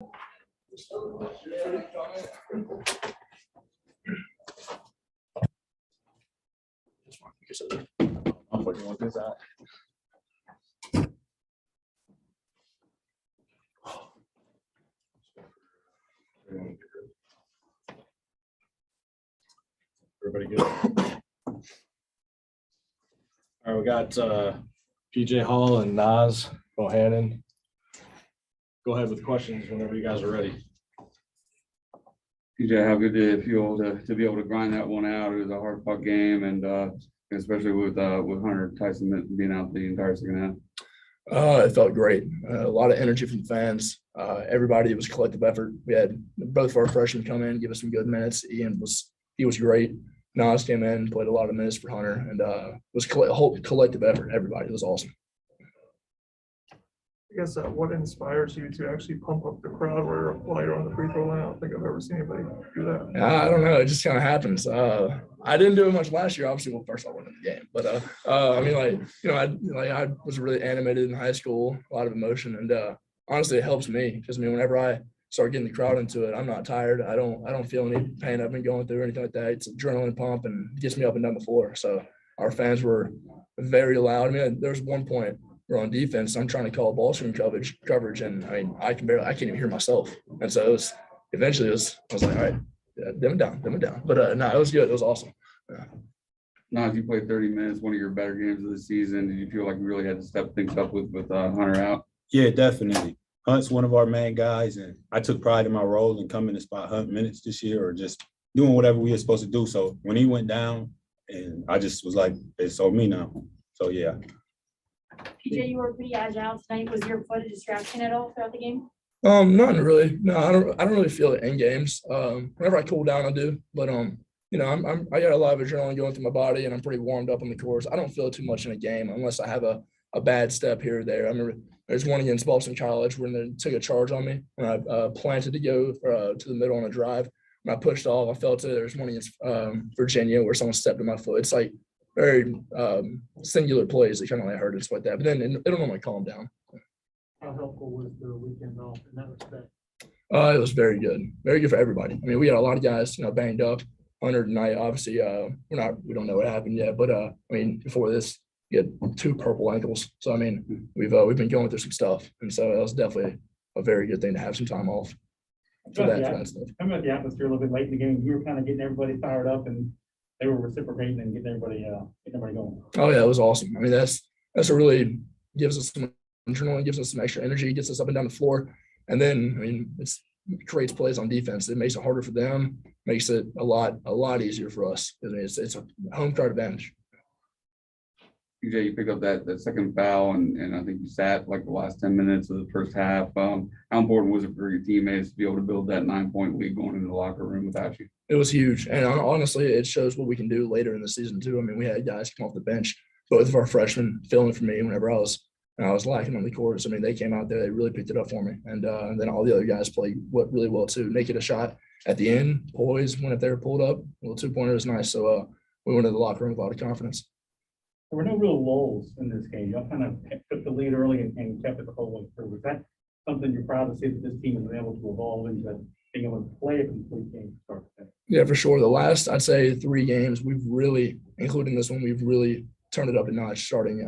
I'm fucking with this out. Everybody good? All right, we got PJ Hall and Nas Bohannon. Go ahead with questions whenever you guys are ready. PJ, how good did it feel to be able to grind that one out? It was a hard fought game, and especially with Hunter Tyson being out the entire second half. It felt great. A lot of energy from the fans. Everybody, it was a collective effort. We had both of our freshmen come in, give us some good minutes. Ian was great. Nas came in, played a lot of minutes for Hunter, and it was a whole collective effort. Everybody, it was awesome. I guess what inspires you to actually pump up the crowd while you're on the free throw line? I don't think I've ever seen anybody do that. I don't know. It just kind of happens. I didn't do it much last year. Obviously, well, first I went in the game, but I mean, I was really animated in high school, a lot of emotion, and honestly, it helps me because whenever I start getting the crowd into it, I'm not tired. I don't feel any pain I've been going through or anything like that. It's adrenaline pump and it gets me up and down the floor. So our fans were very loud. I mean, there was one point we're on defense. I'm trying to call ball screen coverage, and I mean, I can't even hear myself. And so I was like, all right, dim it down. But no, it was good. It was awesome. Nas, you played 30 minutes, one of your better games of the season. Did you feel like you really had to step things up with Hunter out? Yeah, definitely. Hunt's one of our main guys, and I took pride in my role in coming to spot Hunt minutes this year or just doing whatever we were supposed to do. So when he went down, and I just was like, it's on me now. So, yeah. PJ, you were pretty agile tonight. Was your foot a distraction at all throughout the game? Not really. No, I don't really feel it in games. Whenever I cool down, I do. But you know, I got a lot of adrenaline going through my body, and I'm pretty warmed up on the course. I don't feel it too much in a game unless I have a bad step here or there. I remember there's one against Boston College when they took a charge on me when I planted to go to the middle on a drive. When I pushed off, I felt it. There's one against Virginia where someone stepped on my foot. It's like very singular plays that kind of like hurt us like that. But then it'll normally calm down. How helpful was the weekend off in that respect? It was very good for everybody. I mean, we had a lot of guys, banged up. Hunter tonight, obviously, we don't know what happened yet, but I mean, before this, he had 2 purple ankles. So I mean, we've been going through some stuff, and so that was definitely a very good thing to have some time off for that stuff. Talking about the atmosphere a little bit late in the game, you were kind of getting everybody fired up, and they were reciprocating and getting everybody going. Oh yeah, it was awesome. I mean, that's what really gives us some adrenaline, gives us some extra energy, gets us up and down the floor, and then I mean, it creates plays on defense. It makes it harder for them, makes it a lot easier for us. I mean, it's a home court advantage. PJ, you picked up that second foul, and I think you sat like the last 10 minutes of the first half. How important was it for your teammates to be able to build that 9-point lead going into the locker room without you? It was huge, and honestly, it shows what we can do later in the season too. I mean, we had guys come off the bench, both of our freshmen filling for me whenever I was lacking on the court. So, I mean, they came out there, they really picked it up for me, and then all the other guys played really well too. Make it a shot at the end, poised, went up there, pulled up. A little 2-pointer was nice. So we went to the locker room with a lot of confidence. There were no real lulls in this game. Y'all kind of took the lead early and kept it the whole way through. Was that something you're proud to see that this team has been able to evolve into being able to play a complete game to start the day? Yeah, for sure. The last, I'd say, 3 games, we've really, including this one, we've really turned it up a notch. Starting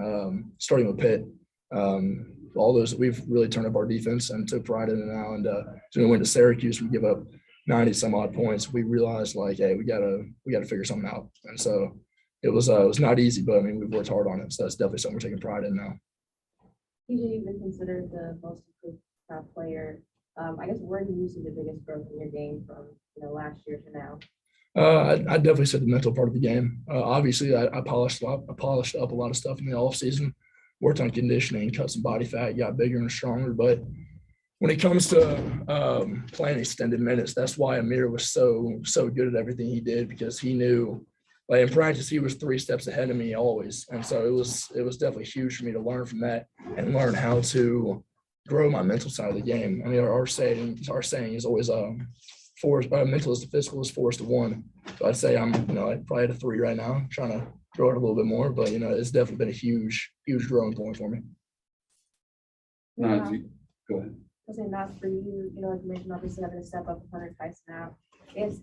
with Pitt, all those we've really turned up our defense and took pride in it now. And so we went to Syracuse, we give up 90 some odd points. We realized like, hey, we gotta figure something out. And so it was not easy, but I mean, we've worked hard on it. So that's definitely something we're taking pride in now. You've been considered the most improved player. I guess where do you see the biggest growth in your game from last year to now? I definitely said the mental part of the game. Obviously, I polished up a lot of stuff in the off season, worked on conditioning, cut some body fat, got bigger and stronger. But when it comes to playing extended minutes, that's why Amir was so good at everything he did, because he knew. Like in practice, he was 3 steps ahead of me always, and so it was definitely huge for me to learn from that and learn how to grow my mental side of the game. I mean, our saying is always mental is the physical is 4 to 1. So I'd say I'm probably at a 3 right now, trying to grow it a little bit more, but it's definitely been a huge growing point for me. No, go ahead. was saying not for you, like you mentioned, obviously having to step up with Hunter Tyson now.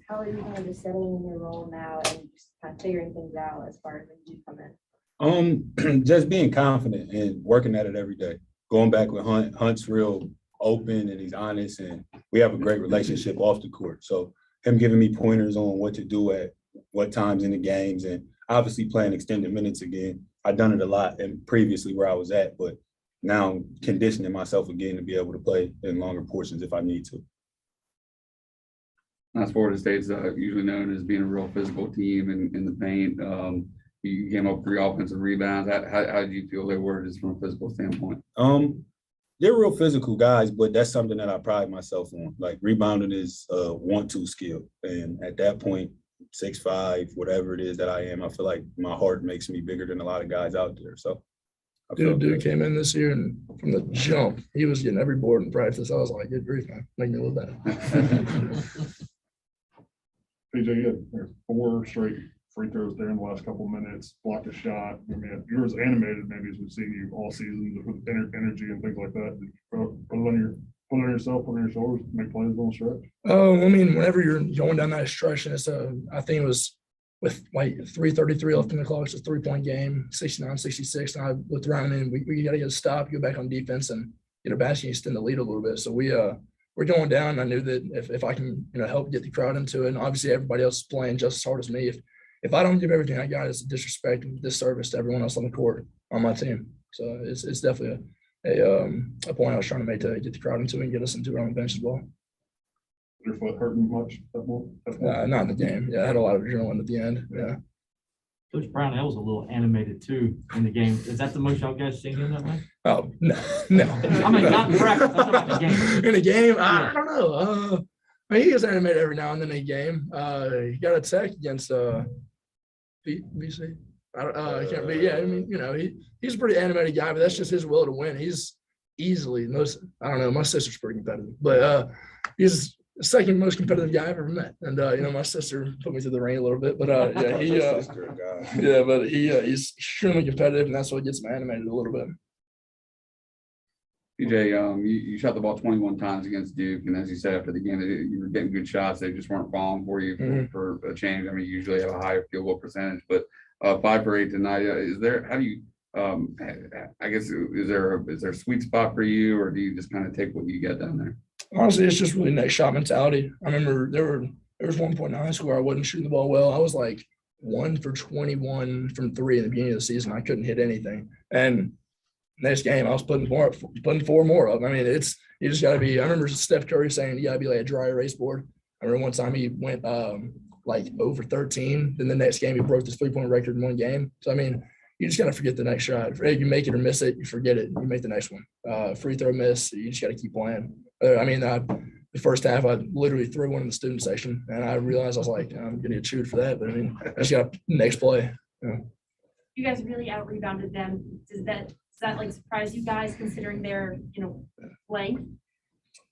How are you kind of just settling in your role now and just kind of figuring things out as far as when you come in? Just being confident and working at it every day. Going back with Hunt. Hunt's real open and he's honest, and we have a great relationship off the court. So him giving me pointers on what to do at what times in the games, and obviously playing extended minutes again. I've done it a lot and previously where I was at, but now I'm conditioning myself again to be able to play in longer portions if I need to. That's Florida State's usually known as being a real physical team in the paint. You came up 3 offensive rebounds. How did you feel they were just from a physical standpoint? They're real physical guys, but that's something that I pride myself on. Like rebounding is a want-to skill. And at that point, 6'5", whatever it is that I am, I feel like my heart makes me bigger than a lot of guys out there. So Dude came in this year and from the jump, he was getting every board in practice. I was like, good grief, man, make me a little better. PJ, you had 4 straight free throws there in the last couple of minutes, blocked a shot. I mean, you're as animated maybe as we've seen you all season with energy and things like that. Did you put it on yourself, put it on your shoulders, make plays on the stretch? I mean, whenever you're going down that stretch, and it's I think it was with like 3:33 left in the clock, it's a 3-point game, 69-66. And I looked around and we got to get a stop, go back on defense and get a basket and extend the lead a little bit. So we're going down. I knew that if I can, help get the crowd into it, and obviously everybody else is playing just as hard as me. If I don't give everything I got, it's a disrespect and disservice to everyone else on the court on my team. So it's definitely a point I was trying to make to get the crowd into it and get us into it on the bench as well. Your foot hurting much? Not in the game. Yeah, I had a lot of adrenaline at the end. Yeah. Coach Brown, that was a little animated too in the game. Is that the most y'all guys seen him that way? Oh, no. I mean, not in practice, I'm talking about the game. In a game, I don't know. I mean, he gets animated every now and then in a game. He got attacked against BC. I can't remember. Yeah, I mean, he's a pretty animated guy, but that's just his will to win. He's easily my sister's pretty competitive, but he's the second most competitive guy I've ever met. And my sister put me through the ring a little bit, but he's extremely competitive, and that's what gets him animated a little bit. PJ, you shot the ball 21 times against Duke, and as you said after the game, you were getting good shots. They just weren't falling for you for a change. I mean, you usually have a higher field goal percentage, but 5 for 8 tonight. Is there a sweet spot for you, or do you just kind of take what you get down there? Honestly, it's just really next shot mentality. I remember there was one point in high school where I wasn't shooting the ball well. I was like 1 for 21 from 3 in the beginning of the season. I couldn't hit anything, and next game, I was putting 4 more up. I mean, you just got to be. I remember Steph Curry saying you got to be like a dry erase board. I remember one time he went like over 13. Then the next game, he broke the 3-point record in one game. So I mean, you just got to forget the next shot. You make it or miss it, you forget it. You make the next one. Free throw miss. You just got to keep playing. The first half, I literally threw one in the student section, and I realized I was like, I'm gonna get chewed for that. But I mean, I just got next play. You guys really out rebounded them. Does that like surprise you guys considering their length?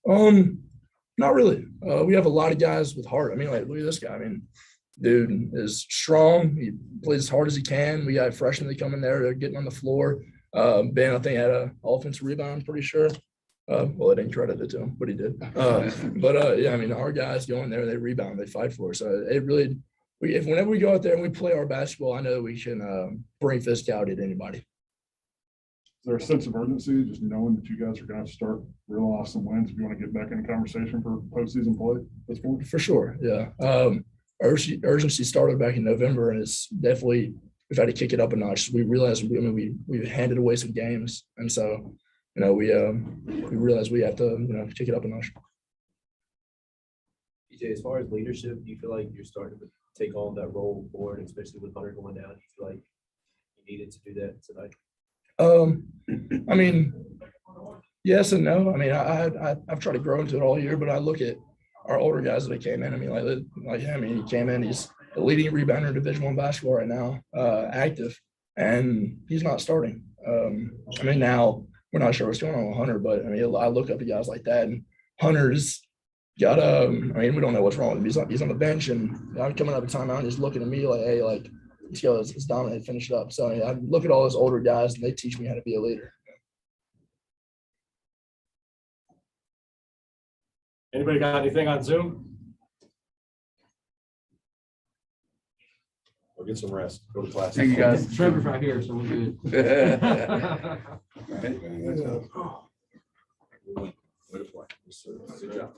Not really. We have a lot of guys with heart. I mean, like look at this guy. I mean, dude is strong. He plays as hard as he can. We got freshmen that come in there. They're getting on the floor. Ben, I think, had an offensive rebound. I'm pretty sure. Well, I didn't credit it to him, but he did. Yeah, I mean, our guys go in there, they rebound, they fight for us. So it really, whenever we go out there and we play our basketball, I know we can bring physicality to anybody. Is there a sense of urgency, just knowing that you guys are going to have to start reeling off some wins if you want to get back in the conversation for postseason play at this point? For sure, yeah. Urgency started back in November, and it's definitely we've had to kick it up a notch. We realized we handed away some games, and so we realized we have to kick it up a notch. PJ, as far as leadership, do you feel like you're starting to take on that role forward, especially with Hunter going down? Do you feel like you needed to do that tonight? I mean, yes and no. I mean, I've tried to grow into it all year, but I look at our older guys that came in. I mean, he came in. He's the leading rebounder in Division I basketball right now, active, and he's not starting. I mean, now we're not sure what's going on with Hunter, but I mean, I look up to guys like that, and Hunter's got I mean, we don't know what's wrong with him. He's on the bench, and I'm coming up a timeout, and he's looking at me like, hey, like. Let's go. Let's dominate. Finish it up. So I look at all those older guys, and they teach me how to be a leader. Anybody got anything on Zoom? We'll get some rest. Go to class. Thank you, guys. Trevor's right here, so we're good. Way to play. Good job.